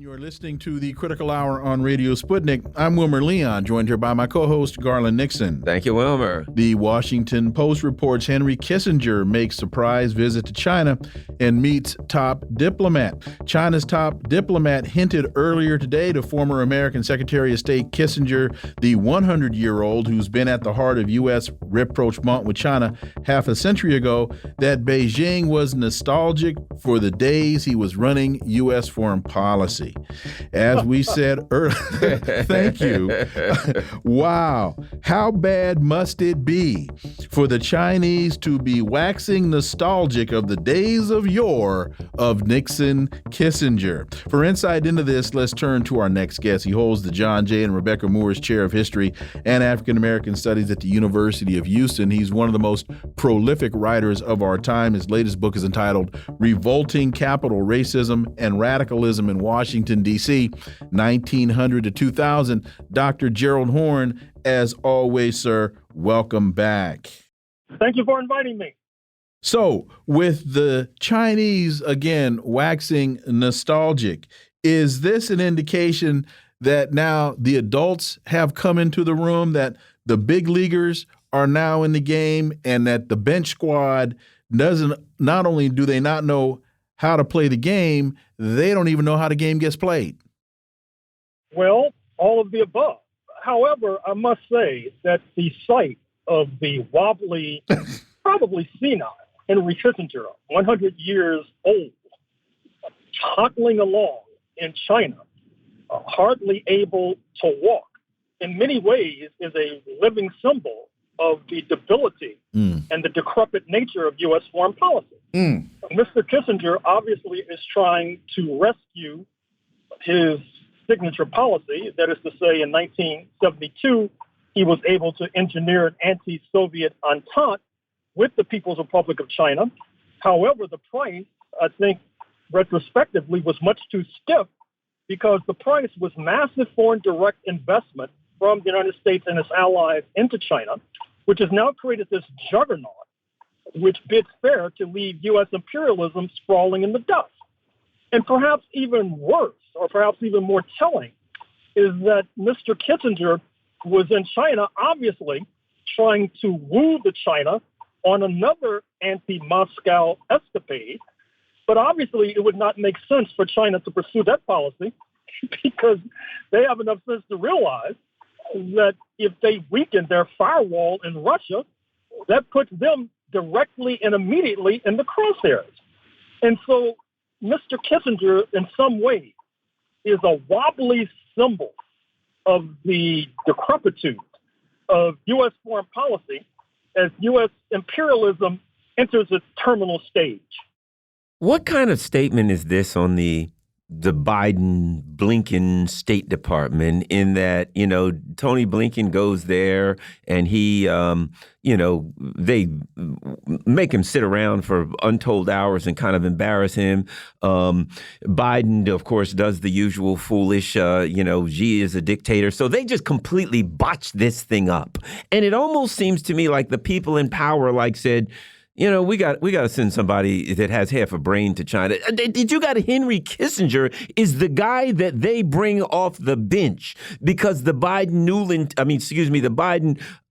You're listening to the Critical Hour on Radio Sputnik. I'm Wilmer Leon, joined here by my co-host, Garland Nixon. Thank you, Wilmer. The Washington Post reports Henry Kissinger makes surprise visit to China and meets top diplomat. China's top diplomat hinted earlier today to former American Secretary of State Kissinger, the 100-year-old who's been at the heart of U.S. rapprochement with China half a century ago, that Beijing was nostalgic for the days he was running U.S. foreign policy. As we said earlier, thank you. Wow. How bad must it be for the Chinese to be waxing nostalgic of the days of yore of Nixon Kissinger? For insight into this, let's turn to our next guest. He holds the John J. and Rebecca Moores Chair of History and African American Studies at the University of Houston. He's one of the most prolific writers of our time. His latest book is entitled Revolting Capital Racism and Radicalism in Washington, D.C., 1900 to 2000. Dr. Gerald Horne, as always, sir, welcome back. Thank you for inviting me. So, with the Chinese, again, waxing nostalgic, is this an indication that now the adults have come into the room, that the big leaguers are now in the game, and that the bench squad doesn't, not only do they not know how to play the game, they don't even know how the game gets played? Well, all of the above. However, I must say that the sight of the wobbly, probably senile Henry Kissinger, 100 years old, toddling along in China, hardly able to walk, in many ways is a living symbol of the debility and the decrepit nature of U.S. foreign policy. Mr. Kissinger obviously is trying to rescue his signature policy. That is to say, in 1972, he was able to engineer an anti-Soviet entente with the People's Republic of China. However, the price, I think, retrospectively, was much too stiff because the price was massive foreign direct investment from the United States and its allies into China, which has now created this juggernaut which bids fair to leave U.S. imperialism sprawling in the dust. And perhaps even worse, or perhaps even more telling, is that Mr. Kissinger was in China, obviously trying to woo the China on another anti-Moscow escapade. But obviously, it would not make sense for China to pursue that policy because they have enough sense to realize that if they weaken their firewall in Russia, that puts them directly and immediately in the crosshairs. And so Mr. Kissinger, in some ways, is a wobbly symbol of the decrepitude of U.S. foreign policy as U.S. imperialism enters its terminal stage. What kind of statement is this on the Biden-Blinken State Department, in that, you know, Tony Blinken goes there and he, you know, they make him sit around for untold hours and kind of embarrass him. Biden, of course, does the usual foolish, you know, Xi is a dictator. So they just completely botched this thing up. And it almost seems to me like the people in power said, you know, we got to send somebody that has half a brain to China. Did you got Henry Kissinger is the guy that they bring off the bench because the Biden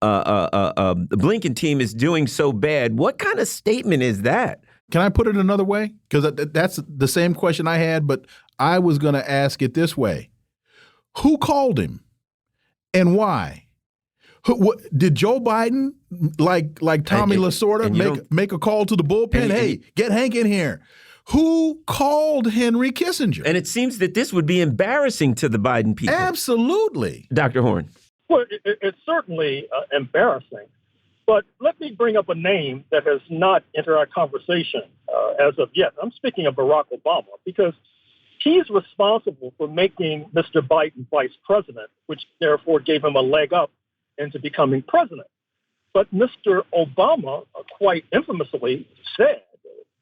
Blinken team is doing so bad. What kind of statement is that? Can I put it another way? Because that's the same question I had, but I was going to ask it this way. Who called him and why? Did Joe Biden, like Tommy Lasorda, make a call to the bullpen? Hey, get Hank in here. Who called Henry Kissinger? And it seems that this would be embarrassing to the Biden people. Absolutely. Dr. Horne. Well, it's certainly embarrassing. But let me bring up a name that has not entered our conversation as of yet. I'm speaking of Barack Obama, because he's responsible for making Mr. Biden vice president, which therefore gave him a leg up into becoming president. But Mr. Obama quite infamously said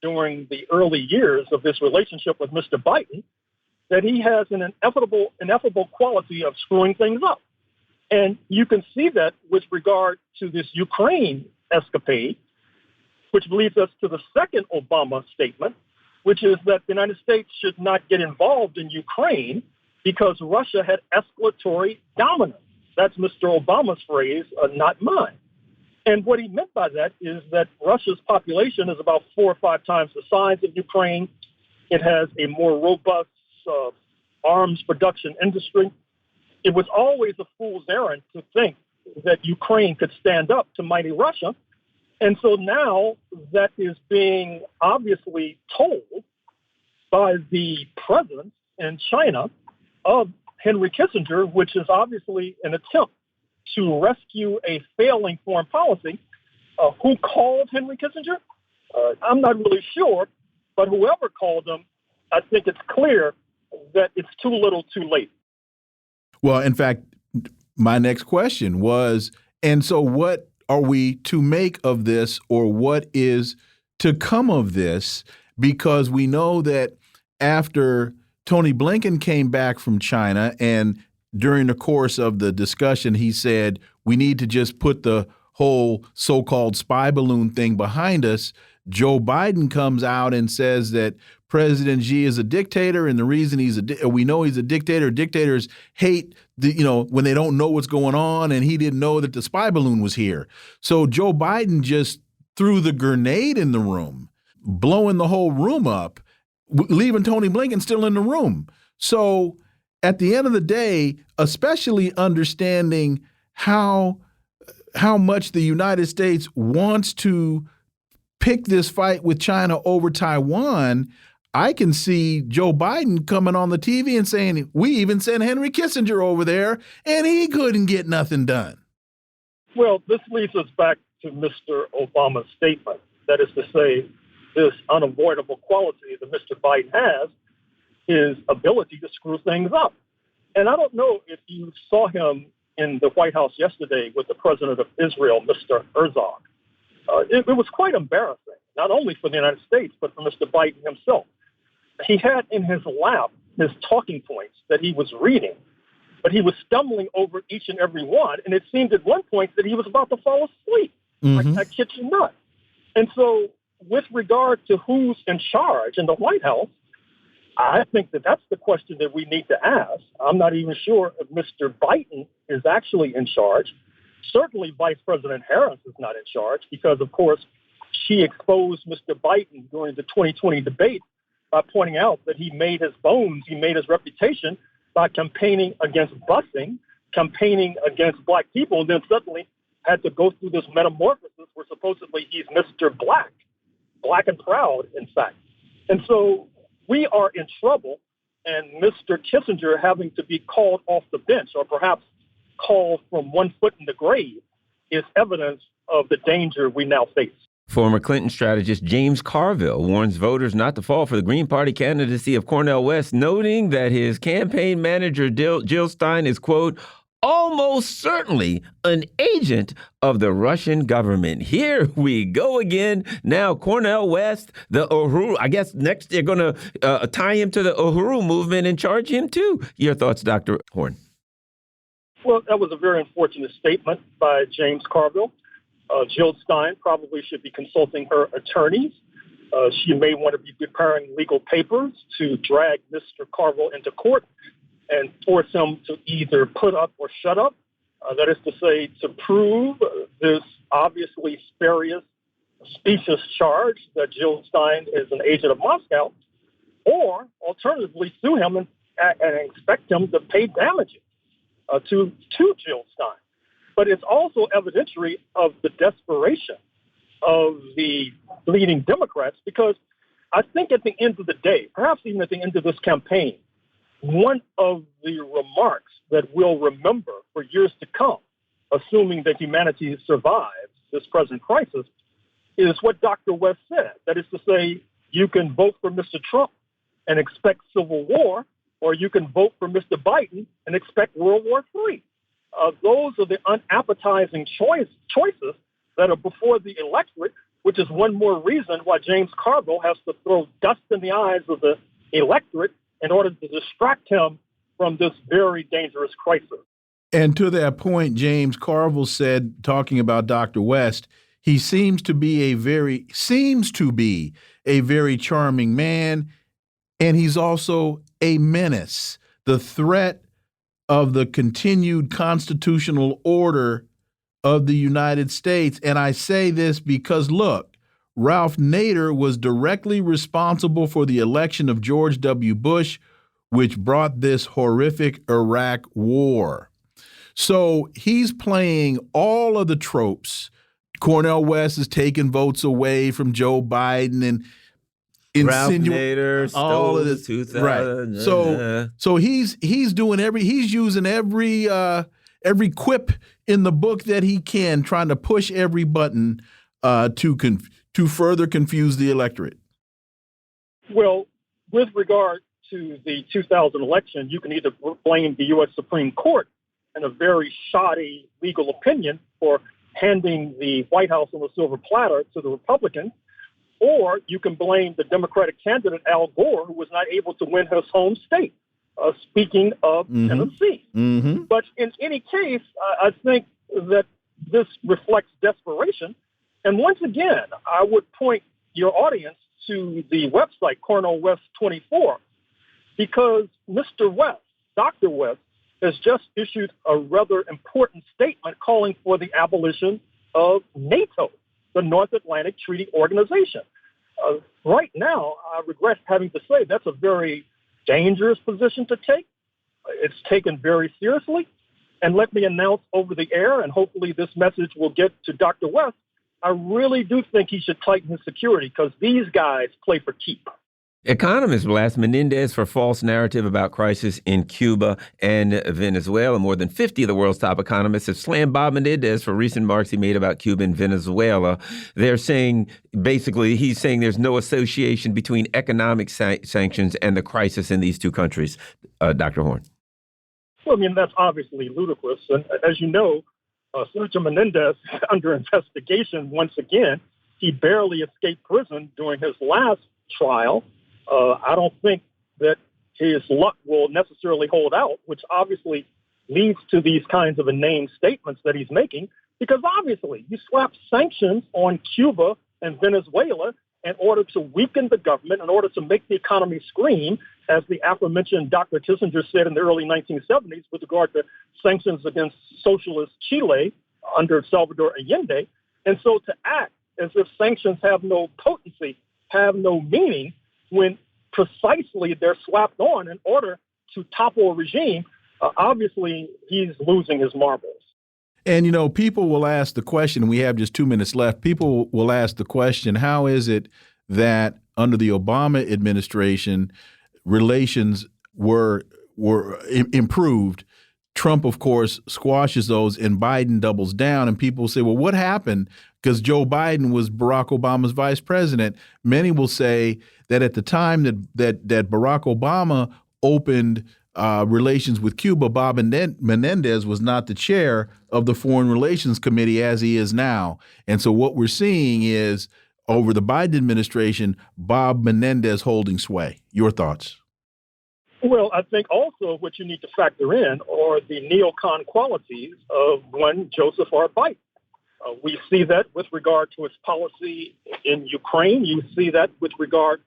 during the early years of this relationship with Mr. Biden that he has an ineffable quality of screwing things up. And you can see that with regard to this Ukraine escapade, which leads us to the second Obama statement, which is that the United States should not get involved in Ukraine because Russia had escalatory dominance. That's Mr. Obama's phrase, not mine. And what he meant by that is that Russia's population is about 4 or 5 times the size of Ukraine. It has a more robust arms production industry. It was always a fool's errand to think that Ukraine could stand up to mighty Russia. And so now that is being obviously told by the president in China of Henry Kissinger, which is obviously an attempt to rescue a failing foreign policy. Who called Henry Kissinger? I'm not really sure, but whoever called him, I think it's clear that it's too little too late. Well, in fact, my next question was, and so what are we to make of this, or what is to come of this? Because we know that after Tony Blinken came back from China, and during the course of the discussion, he said, we need to just put the whole so-called spy balloon thing behind us. Joe Biden comes out and says that President Xi is a dictator, and the reason we know he's a dictator. Dictators hate when they don't know what's going on, and he didn't know that the spy balloon was here. So Joe Biden just threw the grenade in the room, blowing the whole room up, leaving Tony Blinken still in the room. So at the end of the day, especially understanding how much the United States wants to pick this fight with China over Taiwan, I can see Joe Biden coming on the TV and saying, we even sent Henry Kissinger over there and he couldn't get nothing done. Well, this leads us back to Mr. Obama's statement. That is to say, this unavoidable quality that Mr. Biden has, his ability to screw things up. And I don't know if you saw him in the White House yesterday with the president of Israel, Mr. Herzog. It was quite embarrassing, not only for the United States, but for Mr. Biden himself. He had in his lap his talking points that he was reading, but he was stumbling over each and every one. And it seemed at one point that he was about to fall asleep. I kid you not. And so with regard to who's in charge in the White House, I think that that's the question that we need to ask. I'm not even sure if Mr. Biden is actually in charge. Certainly Vice President Harris is not in charge because, of course, she exposed Mr. Biden during the 2020 debate by pointing out that he made his bones, he made his reputation by campaigning against busing, campaigning against black people, and then suddenly had to go through this metamorphosis where supposedly he's Mr. Black and proud, in fact. And so we are in trouble, and Mr. Kissinger having to be called off the bench or perhaps called from one foot in the grave is evidence of the danger we now face. Former Clinton strategist James Carville warns voters not to fall for the Green Party candidacy of Cornell West, noting that his campaign manager, Jill Stein, is, quote, almost certainly an agent of the Russian government. Here we go again. Now, Cornell West, the Uhuru, I guess next they're going to tie him to the Uhuru movement and charge him too. Your thoughts, Dr. Horne? Well, that was a very unfortunate statement by James Carville. Jill Stein probably should be consulting her attorneys. She may want to be preparing legal papers to drag Mr. Carville into court and force him to either put up or shut up. That is to say, to prove this obviously spurious, specious charge that Jill Stein is an agent of Moscow, or alternatively sue him and expect him to pay damages to Jill Stein. But it's also evidentiary of the desperation of the leading Democrats, because I think at the end of the day, perhaps even at the end of this campaign, one of the remarks that we'll remember for years to come, assuming that humanity survives this present crisis, is what Dr. West said. That is to say, you can vote for Mr. Trump and expect civil war, or you can vote for Mr. Biden and expect World War III. Those are the unappetizing choices that are before the electorate, which is one more reason why James Carville has to throw dust in the eyes of the electorate in order to distract him from this very dangerous crisis. And to that point, James Carville said, talking about Dr. West, he seems to be a very charming man, and he's also a menace. The threat of the continued constitutional order of the United States. And I say this because, look, Ralph Nader was directly responsible for the election of George W. Bush, which brought this horrific Iraq war. So he's playing all of the tropes. Cornell West is taking votes away from Joe Biden and Ralph Nader all of this. 2000. Right. So he's using every quip in the book that he can, trying to push every button to further confuse the electorate. Well, with regard to the 2000 election, you can either blame the U.S. Supreme Court and a very shoddy legal opinion for handing the White House on a silver platter to the Republicans, or you can blame the Democratic candidate, Al Gore, who was not able to win his home state, speaking of Tennessee. But in any case, I think that this reflects desperation. And once again, I would point your audience to the website, Cornell West 24, because Mr. West, Dr. West, has just issued a rather important statement calling for the abolition of NATO, the North Atlantic Treaty Organization. Right now, I regret having to say that's a very dangerous position to take. It's taken very seriously. And let me announce over the air, and hopefully this message will get to Dr. West, I really do think he should tighten his security because these guys play for keep. Economists blast Menendez for false narrative about crisis in Cuba and Venezuela. More than 50 of the world's top economists have slammed Bob Menendez for recent remarks he made about Cuba and Venezuela. They're saying, basically, he's saying there's no association between economic sanctions and the crisis in these two countries. Dr. Horne. Well, I mean, that's obviously ludicrous. And as you know, Senator Menendez is under investigation once again. He barely escaped prison during his last trial. I don't think that his luck will necessarily hold out, which obviously leads to these kinds of inane statements that he's making, because obviously you slap sanctions on Cuba and Venezuela in order to weaken the government, in order to make the economy scream, as the aforementioned Dr. Kissinger said in the early 1970s with regard to sanctions against socialist Chile under Salvador Allende. And so to act as if sanctions have no potency, have no meaning, when precisely they're slapped on in order to topple a regime, obviously he's losing his marbles. And, you know, people will ask the question, we have just 2 minutes left, people will ask the question, how is it that under the Obama administration, relations were improved? Trump, of course, squashes those, and Biden doubles down. And people say, well, what happened? Because Joe Biden was Barack Obama's vice president. Many will say that at the time that Barack Obama opened relations with Cuba, Bob Menendez was not the chair of the Foreign Relations Committee as he is now. And so what we're seeing is, over the Biden administration, Bob Menendez holding sway. Your thoughts? Well, I think also what you need to factor in are the neocon qualities of one Joseph R. Biden. We see that with regard to his policy in Ukraine. You see that with regard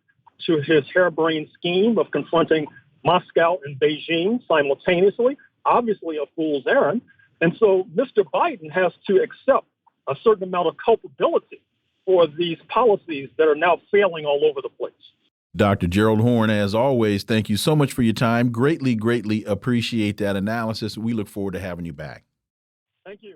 to his harebrained scheme of confronting Moscow and Beijing simultaneously, obviously a fool's errand. And so Mr. Biden has to accept a certain amount of culpability for these policies that are now failing all over the place. Dr. Gerald Horne, as always, thank you so much for your time. Greatly, greatly appreciate that analysis. We look forward to having you back. Thank you.